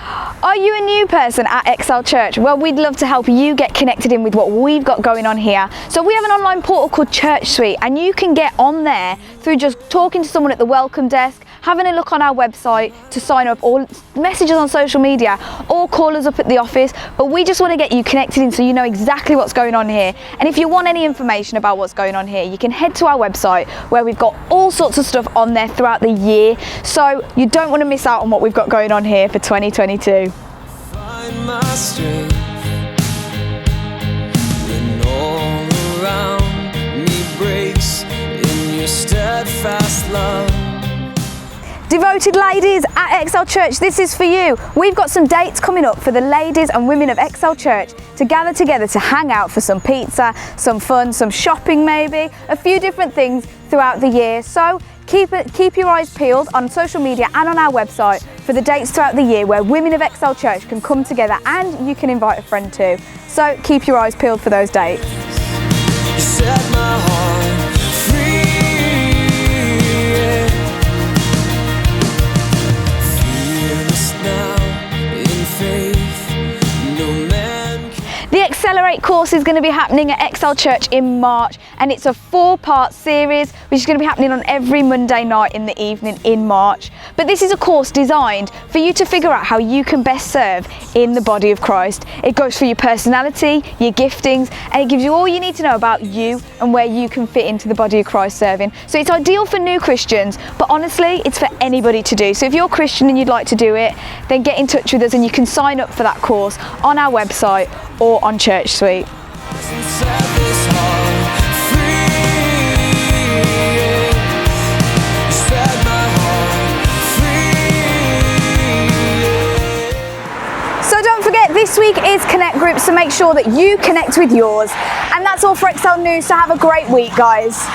Are you a new person at Excel Church? Well, we'd love to help you get connected in with what we've got going on here. So we have an online portal called Church Suite, and you can get on there through just talking to someone at the welcome desk, having a look on our website to sign up, or messages on social media, or call us up at the office. But we just want to get you connected in so you know exactly what's going on here. And if you want any information about what's going on here, you can head to our website where we've got all sorts of stuff on there throughout the year. So you don't want to miss out on what we've got going on here for 2022. Find my strength when all around me breaks in your steadfast love. Devoted ladies at Excel Church, this is for you. We've got some dates coming up for the ladies and women of Excel Church to gather together to hang out for some pizza, some fun, some shopping maybe, a few different things throughout the year. So keep your eyes peeled on social media and on our website for the dates throughout the year where women of Excel Church can come together, and you can invite a friend too. So keep your eyes peeled for those dates. You set my heart free. Fearless now in faith, no man can. The Accelerate course is going to be happening at Excel Church in March, and it's a 4-part series which is going to be happening on every Monday night in the evening in March. But this is a course designed for you to figure out how you can best serve in the body of Christ. It goes through your personality, your giftings, and it gives you all you need to know about you and where you can fit into the body of Christ serving. So it's ideal for new Christians, but honestly, it's for anybody to do. So if you're a Christian and you'd like to do it, then get in touch with us and you can sign up for that course on our website or on Church Suite. Set this heart free. You set my heart free. So don't forget, this week is Connect Group, so make sure that you connect with yours. And that's all for Excel News, so have a great week, guys.